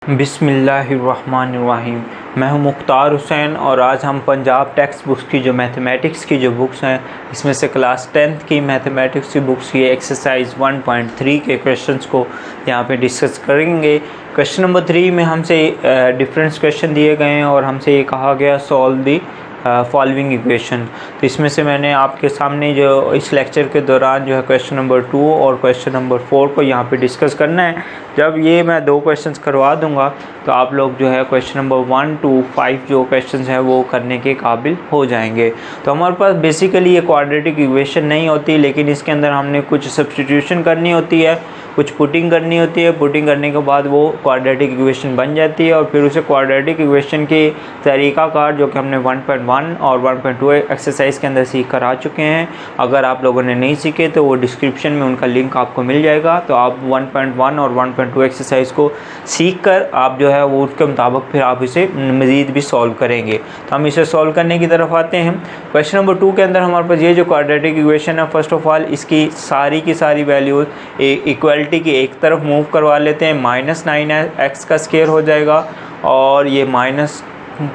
बिस्मिल्लाहिर्रहमानिर्रहीम। मैं हूं मुख्तार हुसैन और आज हम पंजाब टेक्स्ट बुक्स की जो मैथमेटिक्स की जो बुक्स हैं इसमें से क्लास 10th की मैथमेटिक्स की बुक्स की एक्सरसाइज 1.3 के क्वेश्चंस को यहां पे डिस्कस करेंगे। क्वेश्चन नंबर 3 में हमसे डिफरेंस क्वेश्चन दिए गए हैं और हमसे ये कहा गया सॉल्व दी फॉलोइंग इक्वेशन। तो इसमें से मैंने आपके सामने जो इस लेक्चर के दौरान जो है क्वेश्चन नंबर 2 और क्वेश्चन नंबर 4 को यहाँ पे डिस्कस करना है। जब ये मैं 2 क्वेश्चंस करवा दूंगा तो आप लोग जो है क्वेश्चन नंबर 1 to 5 जो क्वेश्चंस हैं वो करने के काबिल हो जाएंगे। तो हमारे पास बेसिकली ये क्वाड्रेटिक इक्वेशन नहीं होती, लेकिन इसके अंदर हमने कुछ सब्स्टिट्यूशन करनी होती है, कुछ पुटिंग करनी होती है। पुटिंग करने के बाद वो क्वाड्रेटिक इक्वेशन बन जाती है और फिर उसे क्वाड्रेटिक इक्वेशन के तरीक़ाकार जो कि हमने 1.1 और 1.2 एक्सरसाइज के अंदर सीख कर आ चुके हैं। अगर आप लोगों ने नहीं सीखे तो वो डिस्क्रिप्शन में उनका लिंक आपको मिल जाएगा। तो आप 1.1 और 1.2 एक्सरसाइज को सीख कर आप जो है वो उसके मुताबिक फिर आप इसे मज़ीद भी सॉल्व करेंगे। तो हम इसे सॉल्व करने की तरफ आते हैं। क्वेश्चन नंबर 2 के अंदर हमारे पास ये जो क्वाड्रेटिक इक्वेशन है, फर्स्ट ऑफ ऑल इसकी सारी की सारी वैल्यूज इक्वलिटी की एक तरफ मूव करवा लेते हैं। -9x का स्क्वायर हो जाएगा और ये माइनस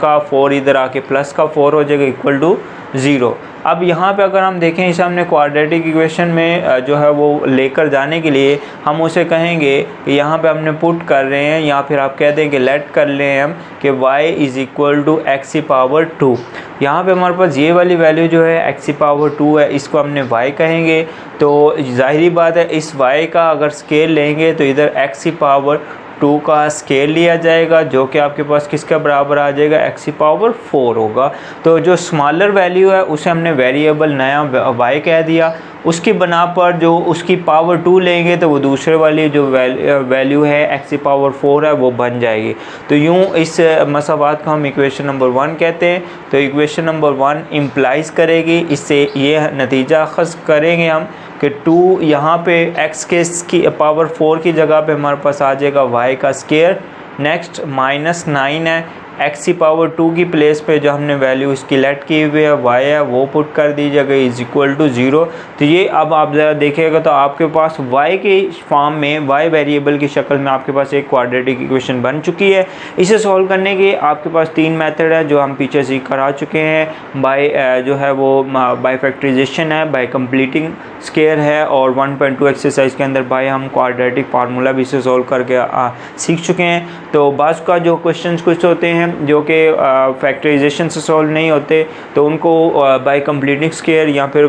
का 4 इधर आके प्लस का 4 हो जाएगा इक्वल टू 0। अब यहाँ पे अगर हम देखें इसे हमने क्वाड्रेटिक इक्वेशन में जो है वो लेकर जाने के लिए हम उसे कहेंगे कि यहाँ पे हमने पुट कर रहे हैं या फिर आप कह दें कि लेट कर लें हम कि y is equal to x⁻²। यहाँ पे हमारे पास ये वाली वैल्यू जो है x⁻² है, इसको हमने y कहेंगे। तो जाहिर बात है इस y का अगर स्केल लेंगे तो इधर x⁻² का स्केल लिया जाएगा जो कि आपके पास किसका बराबर आ जाएगा, x⁻4 होगा। तो जो स्मॉलर वैल्यू है उसे हमने वेरिएबल नया y कह दिया। उसकी बना पर जो उसकी पावर 2 लेंगे तो वो दूसरे वाली जो वैल्यू है x⁻4 है वो बन जाएगी। तो यूँ इस मसावात को हम इक्वेशन नंबर 1 कहते हैं। तो इक्वेशन नंबर 1 इम्प्लाइज करेगी, इससे ये नतीजा अखज़ करेंगे हम कि 2 यहाँ पे x की पावर 4 की जगह पे हमारे पास आ जाएगा y का स्क्वायर। नेक्स्ट -9 है, x⁻² की प्लेस पे जो हमने वैल्यू इसकी लेट की हुई है y है वो पुट कर दी जाएगा इज़ इक्वल टू 0। तो ये अब आप ज़रा देखिएगा तो आपके पास y के फॉर्म में y वेरिएबल की शक्ल में आपके पास एक क्वाड्रेटिक इक्वेशन बन चुकी है। इसे सॉल्व करने के आपके पास 3 मेथड है जो हम पीछे सीख कर आ चुके हैं। बाय जो है वो बाय फैक्टराइजेशन है, बाय कंप्लीटिंग स्क्वायर है और 1.2 एक्सरसाइज के अंदर बाय हम क्वाड्रेटिक फार्मूला भी इसे सॉल्व करके सीख चुके हैं। तो बाज़ का जो क्वेश्चन कुछ होते हैं जो कि फैक्टराइजेशन से सॉल्व नहीं होते तो उनको बाय कंप्लीटिंग स्क्वायर या फिर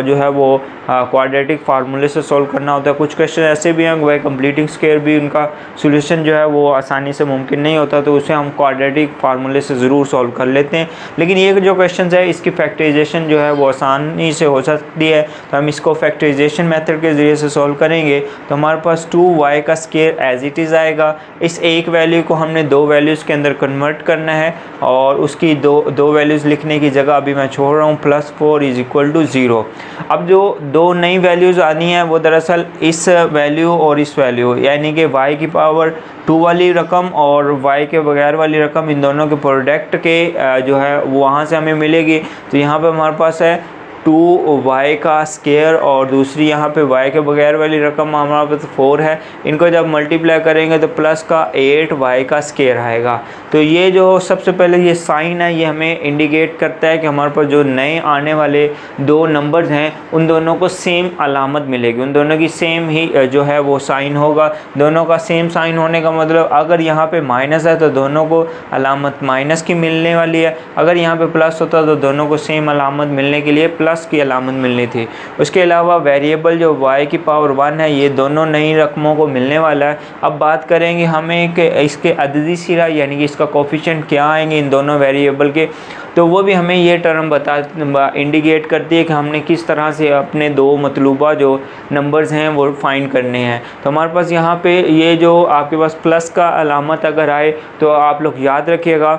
जो है वो क्वाड्रेटिक फार्मूले से सॉल्व करना होता है। कुछ क्वेश्चन ऐसे भी हैं बाय कंप्लीटिंग स्क्वायर भी उनका सॉल्यूशन जो है वो आसानी से मुमकिन नहीं होता, तो उसे हम क्वाड्रेटिक फार्मूले से ज़रूर सॉल्व कर लेते हैं। लेकिन ये जो क्वेश्चन है इसकी फैक्टराइजेशन जो है वो आसानी से हो सकती है, तो हम इसको फैक्टराइजेशन मेथड के ज़रिए से सॉल्व करेंगे। तो हमारे पास 2y का स्क्वायर एज इट इज़ आएगा। इस एक वैल्यू को हमने 2 वैल्यूज़ के अंदर कन्वर्ट करना है और उसकी दो वैल्यूज़ लिखने की जगह अभी मैं छोड़ रहा हूँ +4 इज़ इक्वल टू 0। अब जो 2 नई वैल्यूज़ आनी है वो दरअसल इस वैल्यू और इस वैल्यू यानी कि y की पावर 2 वाली रकम और y के बगैर वाली रकम, इन दोनों के प्रोडक्ट के जो है वहाँ से हमें मिलेगी। तो यहाँ पे हमारे पास है 2y का स्क्वायर और दूसरी यहाँ पे y के बगैर वाली रकम हमारे पास 4 है। इनको जब मल्टीप्लाई करेंगे तो प्लस का 8y का स्क्वायर आएगा। तो ये जो सबसे पहले ये साइन है ये हमें इंडिकेट करता है कि हमारे पास जो नए आने वाले 2 नंबर्स हैं उन दोनों को सेम अलामत मिलेगी, उन दोनों की सेम ही जो है वो साइन होगा। दोनों का सेम साइन होने का मतलब अगर यहाँ पे माइनस है तो दोनों को अलामत माइनस की मिलने वाली है, अगर यहाँ पे प्लस होता तो दोनों को सेम अलामत मिलने के लिए प्लस की अलामत मिलनी थी। उसके अलावा वेरिएबल जो y की पावर 1 है ये दोनों नई रकमों को मिलने वाला है। अब बात करेंगे हमें कि इसके अददी सिरा यानी कि इसका कोफिशिएंट क्या आएंगे इन दोनों वेरिएबल के, तो वो भी हमें ये टर्म इंडिकेट करती है कि हमने किस तरह से अपने 2 मतलूबा जो नंबर्स हैं वो फाइंड करने हैं। तो हमारे पास यहाँ पे ये जो आपके पास प्लस का अलामत अगर आए तो आप लोग याद रखिएगा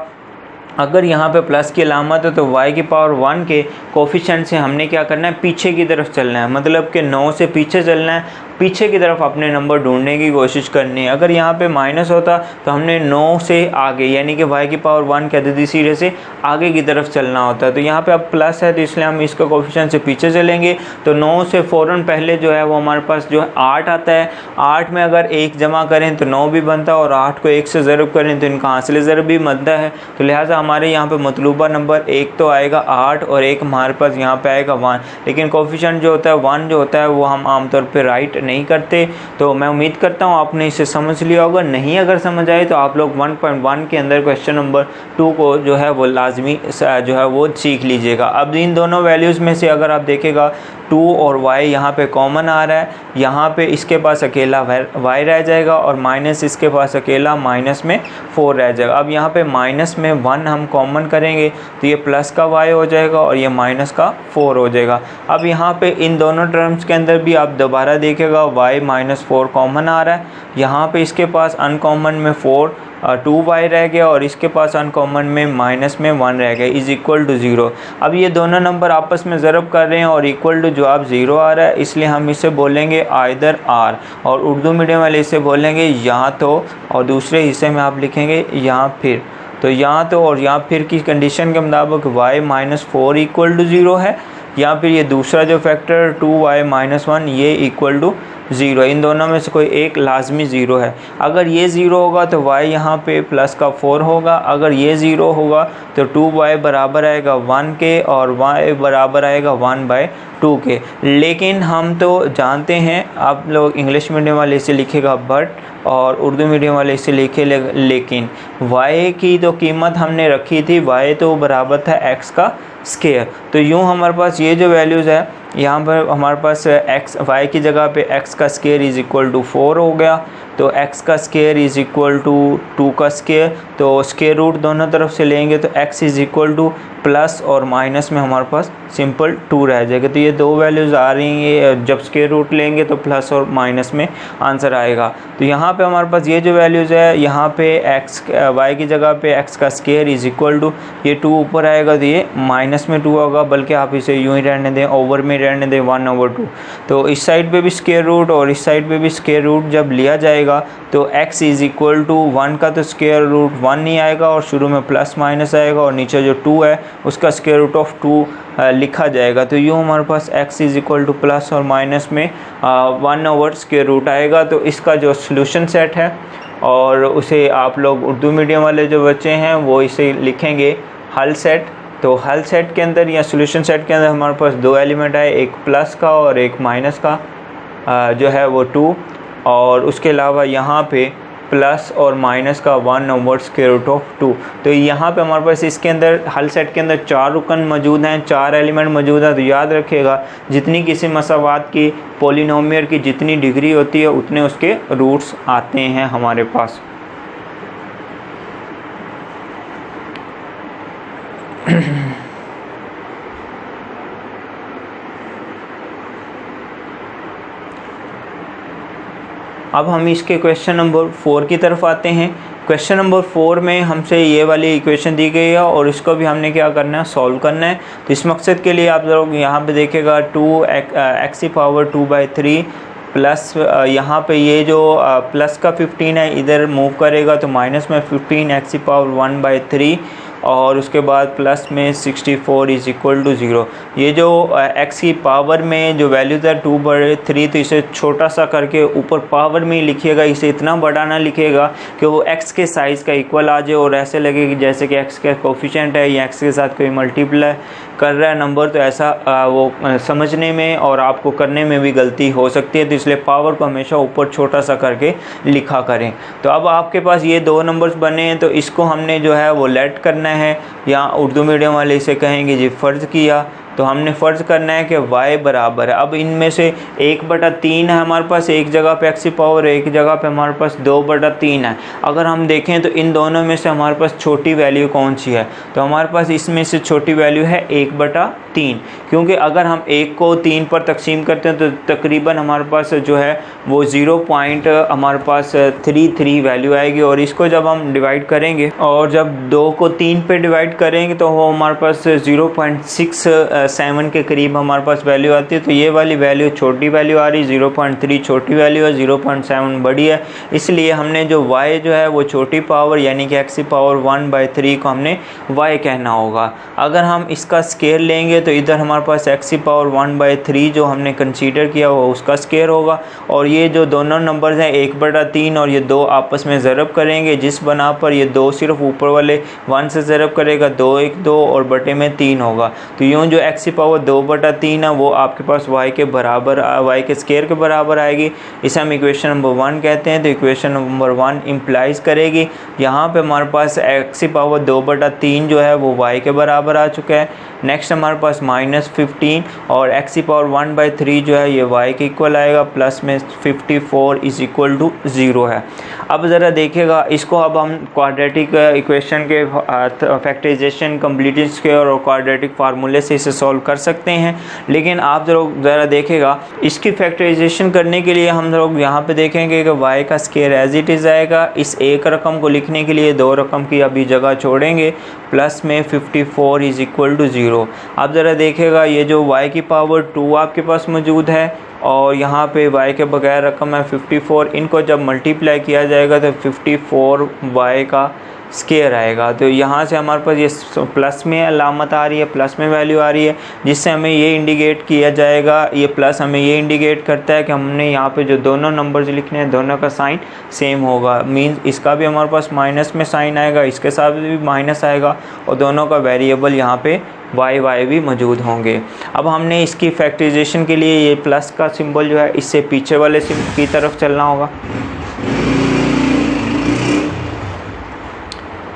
अगर यहाँ पे प्लस की अलामत है तो y की पावर 1 के कोफिशिएंट से हमने क्या करना है, पीछे की तरफ चलना है। मतलब कि 9 से पीछे चलना है पीछे की तरफ अपने नंबर ढूंढने की कोशिश करनी है। अगर यहाँ पे माइनस होता तो हमने 9 से आगे यानी कि y की पावर 1 कहते थे सीधे से आगे की तरफ चलना होता है। तो यहाँ पे अब प्लस है तो इसलिए हम इसका कोफिशिएंट से पीछे चलेंगे। तो 9 से फ़ौरन पहले जो है वो हमारे पास जो है 8 आता है। 8 में अगर 1 जमा करें तो 9 भी बनता है और 8 को 1 से ज़रब करें तो इनका हासिल ज़रब भी बनता है। तो लिहाजा हमारे यहाँ पे मतलूबा नंबर एक तो आएगा 8 और एक हमारे पास यहाँ पे आएगा 1। लेकिन कोफिशिएंट जो होता है 1 जो होता है वो हम आमतौर पे राइट नहीं करते। तो मैं उम्मीद करता हूँ आपने इसे समझ लिया होगा। नहीं अगर समझ आए तो आप लोग 1.1 के अंदर क्वेश्चन नंबर 2 को जो है वो लाजमी जो है वो सीख लीजिएगा। अब इन दोनों वैल्यूज़ में से अगर आप देखेगा 2 और y यहाँ पे कॉमन आ रहा है, यहाँ पे इसके पास अकेला y रह जाएगा और माइनस इसके पास अकेला माइनस में 4 रह जाएगा। अब यहाँ पे माइनस में 1 हम कॉमन करेंगे तो ये प्लस का y हो जाएगा और ये माइनस का 4 हो जाएगा। अब यहाँ पे इन दोनों टर्म्स के अंदर भी आप दोबारा देखिएगा y माइनस 4 कॉमन आ रहा है, यहाँ पे इसके पास अनकॉमन में 2y रह गया और इसके पास अनकॉमन में माइनस में 1 रह गया इज़ इक्वल टू 0। अब ये दोनों नंबर आपस में ज़रब कर रहे हैं और इक्वल टू जवाब 0 आ रहा है, इसलिए हम इसे बोलेंगे आइदर आर और उर्दू मीडियम वाले इसे बोलेंगे यहाँ तो, और दूसरे हिस्से में आप लिखेंगे यहाँ फिर। तो यहाँ तो और यहाँ फिर की कंडीशन के मुताबिक y माइनस 4 इक्वल टू 0 है, या फिर ये दूसरा जो फैक्टर 2y माइनस 1 ये इक्वल टू 0। इन दोनों में से कोई एक लाजमी 0 है। अगर ये 0 होगा तो y यहाँ पे प्लस का 4 होगा, अगर ये 0 होगा तो 2y बराबर आएगा 1 के और y बराबर आएगा 1/2 के। लेकिन हम तो जानते हैं, आप लोग इंग्लिश मीडियम वाले इसे लिखेगा बट और उर्दू मीडियम वाले इसे लिखे लेकिन y की तो कीमत हमने रखी थी, y तो बराबर था x का स्क्वायर। तो यूँ हमारे पास ये जो वैल्यूज़ है यहाँ पर हमारे पास y की जगह पे x का स्क्वायर इज़ इक्वल टू 4 हो गया, तो x का स्क्वायर इज़ इक्वल टू 2 का स्क्वायर। तो स्क्वायर रूट दोनों तरफ से लेंगे तो x is equal two plus और माइनस में हमारे पास सिंपल 2 रह जाएगा। तो ये दो वैल्यूज़ आ रही हैं, जब स्क्वायर रूट लेंगे तो प्लस और माइनस में आंसर आएगा। तो यहाँ पे हमारे पास ये जो वैल्यूज़ है, यहाँ पे y की जगह पे x का स्क्वायर इज़ इक्वल टू ये 2 ऊपर आएगा तो ये माइनस में 2 होगा, बल्कि आप इसे यूँ ही रहने दें, ओवर में रहने दें 1/2। तो इस साइड पे भी स्क्वायर रूट और इस साइड पे भी स्क्वायर रूट जब लिया जाएगा तो x इज़ इक्वल टू 1 का तो स्क्वायर रूट 1 नहीं आएगा और शुरू में प्लस माइनस आएगा और नीचे जो 2 है उसका स्क्वायर रूट ऑफ 2 लिखा जाएगा। तो यूँ हमारे पास x is equal two plus और माइनस में 1/स्क्वायर आएगा। तो इसका जो सॉल्यूशन सेट है और उसे आप लोग उर्दू मीडियम वाले जो बच्चे हैं वो इसे लिखेंगे हल सेट। तो हल सेट के अंदर या सॉल्यूशन सेट के अंदर हमारे पास दो एलिमेंट आए, एक प्लस का और एक माइनस का, जो है वो 2, और उसके अलावा यहाँ पे प्लस और माइनस का 1/√2। तो यहाँ पे हमारे पास इसके अंदर हल सेट के अंदर 4 रुकन मौजूद हैं, 4 एलिमेंट मौजूद हैं। तो याद रखिएगा जितनी किसी मसावात की पॉलिनोमियल की जितनी डिग्री होती है उतने उसके रूट्स आते हैं हमारे पास। अब हम इसके क्वेश्चन नंबर 4 की तरफ आते हैं। क्वेश्चन नंबर 4 में हमसे ये वाली इक्वेशन दी गई है और इसको भी हमने क्या करना है, सॉल्व करना है। तो इस मकसद के लिए आप लोग यहाँ पे देखेगा 2x⁻³ प्लस यहाँ पे ये जो प्लस का 15 है इधर मूव करेगा तो माइनस में 15x⁻⁴ और उसके बाद प्लस में 64 इज़ इक्वल टू 0। ये जो x की पावर में जो वैल्यू था 2/3, तो इसे छोटा सा करके ऊपर पावर में ही लिखिएगा, इसे इतना बड़ा ना लिखिएगा कि वो x के साइज़ का इक्वल आ जाए और ऐसे लगे कि जैसे कि x का कोफिशिएंट है या x के साथ कोई मल्टीप्लाई कर रहा है नंबर। तो ऐसा वो समझने में और आपको करने में भी गलती हो सकती है, तो इसलिए पावर को हमेशा ऊपर छोटा सा करके लिखा करें। तो अब आपके पास ये दो नंबर्स बने हैं तो इसको हमने जो है वो लेट करना है, या उर्दू मीडियम वाले इसे कहेंगे जी फ़र्ज़ किया। तो हमने फ़र्ज़ करना है कि y बराबर है, अब इनमें से 1/3 है हमारे पास एक जगह पे x की पावर, एक जगह पे हमारे पास 2/3 है। अगर हम देखें तो इन दोनों में से हमारे पास छोटी वैल्यू कौन सी है, तो हमारे पास इसमें से छोटी वैल्यू है 1/3, क्योंकि अगर हम 1 को 3 पर तकसीम करते हैं तो तकरीबन हमारे पास जो है वो 0.33 वैल्यू आएगी। और इसको जब हम डिवाइड करेंगे और जब 2 को 3 पे डिवाइड करेंगे तो वो हमारे पास 7 के करीब हमारे पास वैल्यू आती है। तो ये वाली वैल्यू छोटी वैल्यू आ रही है, 0.3 छोटी वैल्यू है, 0.7 बड़ी है, इसलिए हमने जो y जो है वो छोटी पावर यानी कि x की पावर 1/3 को हमने y कहना होगा। अगर हम इसका स्केयर लेंगे तो इधर हमारे पास x की पावर 1/3 जो हमने कंसीडर किया वो उसका स्केयर होगा, और ये जो दोनों नंबर्स हैं 1/3 और ये 2 आपस में ज़रब करेंगे, जिस बना पर ये 2 सिर्फ ऊपर वाले 1 से ज़रब करेगा, 2 1 2 और बटे में 3 होगा। तो यूँ जो x की पावर 2/3 है वो आपके पास y के बराबर, y के स्केयर के बराबर आएगी। इसे हम इक्वेशन नंबर 1 कहते हैं। तो इक्वेशन नंबर 1 इम्प्लाइज करेगी यहाँ पे हमारे पास x की पावर 2/3 जो है वो y के बराबर आ चुका है। नेक्स्ट हमारे पास -15 और x की पावर 1/3 जो है ये y के इक्वल आएगा, प्लस में 54 इज इक्वल टू 0 है। अब ज़रा देखिएगा इसको, अब हम क्वाड्रेटिक इक्वेशन के फैक्टराइजेशन, कंप्लीटेड स्क्वायर और क्वाड्रेटिक फार्मूले से इसे सॉल्व कर सकते हैं। लेकिन आप ज़रा देखिएगा इसकी फैक्टराइजेशन करने के लिए हम लोग यहाँ पे देखेंगे कि y का स्केयर एज इट इज़ आएगा। इस एक रकम को लिखने के लिए 2 रकम की अभी जगह छोड़ेंगे, प्लस में 54 इज इक्वल टू 0। अब ज़रा देखिएगा ये जो y की पावर 2 आपके पास मौजूद है और यहाँ पे y के बगैर रकम है 54, इनको जब मल्टीप्लाई किया जाएगा तो 54y का स्केयर आएगा। तो यहाँ से हमारे पास ये प्लस में अलामत आ रही है, प्लस में वैल्यू आ रही है, जिससे हमें ये इंडिकेट किया जाएगा, ये प्लस हमें ये इंडिकेट करता है कि हमने यहाँ पे जो दोनों नंबर्स लिखने हैं दोनों का साइन सेम होगा। मीन्स इसका भी हमारे पास माइनस में साइन आएगा, इसके साथ भी माइनस आएगा और दोनों का वेरिएबल यहाँ पे y भी मौजूद होंगे। अब हमने इसकी फैक्टराइजेशन के लिए ये प्लस का सिंबल जो है इससे पीछे वाले की तरफ चलना होगा।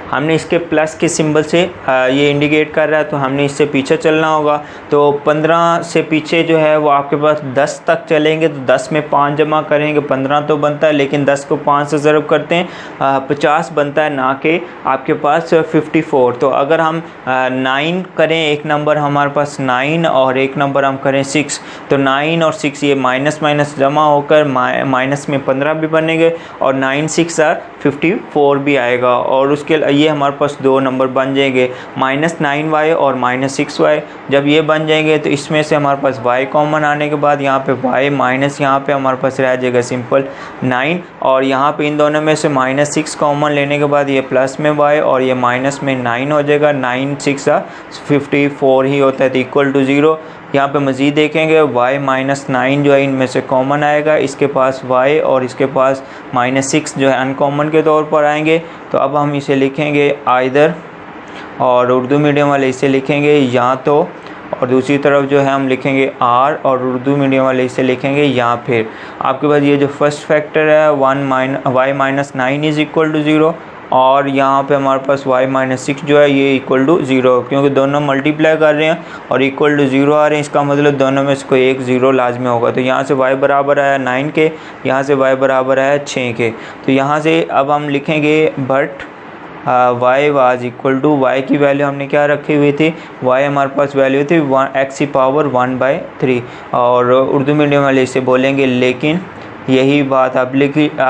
हमने इसके प्लस के सिंबल से ये इंडिकेट कर रहा है, तो हमने इससे पीछे चलना होगा। तो 15 से पीछे जो है वो आपके पास 10 तक चलेंगे, तो 10 में 5 जमा करेंगे 15 तो बनता है, लेकिन 10 को 5 से ज़रब करते हैं 50 बनता है, ना कि आपके पास 54। तो अगर हम 9 करें, एक नंबर हमारे पास 9 और एक नंबर हम करें 6, तो 9 और 6 ये माइनस माइनस जमा होकर माइनस में 15 भी बनेंगे और 9 6 54 भी आएगा। और उसके ये हमारे पास 2 नंबर बन जाएंगे, -9y और -6y। जब ये बन जाएंगे तो इसमें से हमारे पास y कॉमन आने के बाद यहाँ पे y माइनस यहाँ पे हमारे पास रह जाएगा सिंपल 9, और यहाँ पे इन दोनों में से -6 कॉमन लेने के बाद ये प्लस में y और ये माइनस में 9 हो जाएगा। 9 6 54 ही होता है, तो इक्वल टू 0। यहाँ पे मज़ीद देखेंगे y -9 जो है इनमें से कॉमन आएगा, इसके पास y और इसके पास -6 जो है अनकॉमन के तौर पर आएंगे। तो अब हम इसे लिखेंगे आइदर, और उर्दू मीडियम वाले इसे लिखेंगे या तो, और दूसरी तरफ जो है हम लिखेंगे r, और उर्दू मीडियम वाले इसे लिखेंगे या फिर। आपके पास ये जो फर्स्ट फैक्टर है y -9 इज़ इक्वल टू 0, और यहाँ पे हमारे पास y -6 जो है ये इक्वल टू 0, क्योंकि दोनों मल्टीप्लाई कर रहे हैं और इक्वल टू 0 आ रहे हैं, इसका मतलब दोनों में से कोई एक 0 लाजमी होगा। तो यहाँ से y बराबर आया 9 के, यहाँ से y बराबर आया 6 के। तो यहाँ से अब हम लिखेंगे but y was equal to, y की वैल्यू हमने क्या रखी हुई थी, y हमारे पास वैल्यू थी x की पावर 1/3, और उर्दू मीडियम वाले इसे बोलेंगे लेकिन। यही बात आप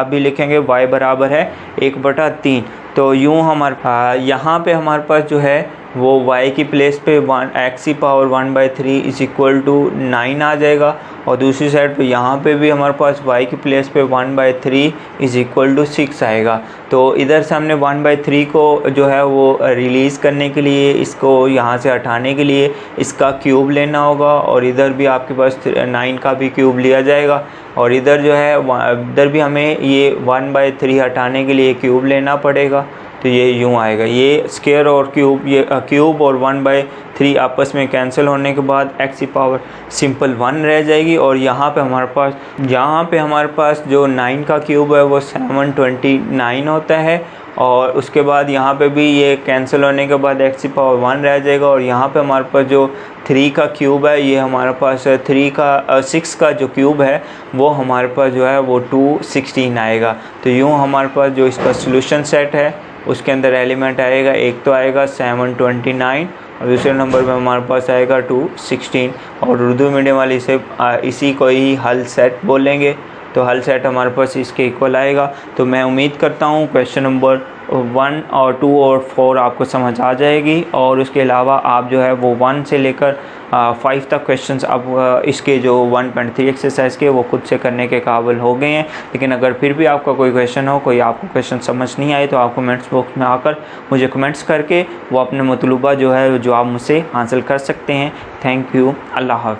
भी लिखेंगे y बराबर है 1/3। तो यूँ हमारे यहाँ पे हमारे पास जो है वो y की प्लेस पे x की पावर 1/3 इज़ इक्वल टू 9 आ जाएगा, और दूसरी साइड पे यहाँ पे भी हमारे पास y की प्लेस पे 1/3 इज़ इक्वल टू 6 आएगा। तो इधर से हमने 1/3 को जो है वो रिलीज़ करने के लिए, इसको यहाँ से हटाने के लिए इसका क्यूब लेना होगा, और इधर भी आपके पास 9 का भी क्यूब लिया जाएगा, और इधर जो है इधर भी हमें ये 1/3 हटाने के लिए क्यूब लेना पड़ेगा। तो ये यूँ आएगा, ये स्क्वायर और क्यूब, ये क्यूब और 1/3 आपस में कैंसिल होने के बाद x की पावर सिंपल 1 रह जाएगी। और यहाँ पे हमारे पास जो 9 का क्यूब है वो 729 होता है, और उसके बाद यहाँ पे भी ये कैंसिल होने के बाद x की पावर 1 रह जाएगा। और यहाँ पे हमारे पास जो 3 का क्यूब है, ये हमारे पास 6 का जो क्यूब है वो हमारे पास जो है वो 216 आएगा। तो यूँ हमारे पास जो इसका सोल्यूशन सेट है उसके अंदर एलिमेंट आएगा, एक तो आएगा 729 और दूसरे नंबर पे हमारे पास आएगा 216, और उर्दू मीडियम वाले इसी को ही हल सेट बोलेंगे। तो हल सेट हमारे पास इसके इक्वल आएगा। तो मैं उम्मीद करता हूँ क्वेश्चन नंबर 1 और 2 और 4 आपको समझ आ जाएगी, और उसके अलावा आप जो है वो 1 से लेकर 5 तक क्वेश्चंस अब इसके जो 1.3 एक्सरसाइज के वो खुद से करने के काबिल हो गए हैं। लेकिन अगर फिर भी आपका कोई क्वेश्चन हो, कोई आपको क्वेश्चन समझ नहीं आए, तो आप कमेंट्स बॉक्स में आकर मुझे कमेंट्स करके वो अपने मतलूबा जो है जो आप मुझसे हासिल कर सकते हैं। Thank you. अल्लाह हाफ़िज़।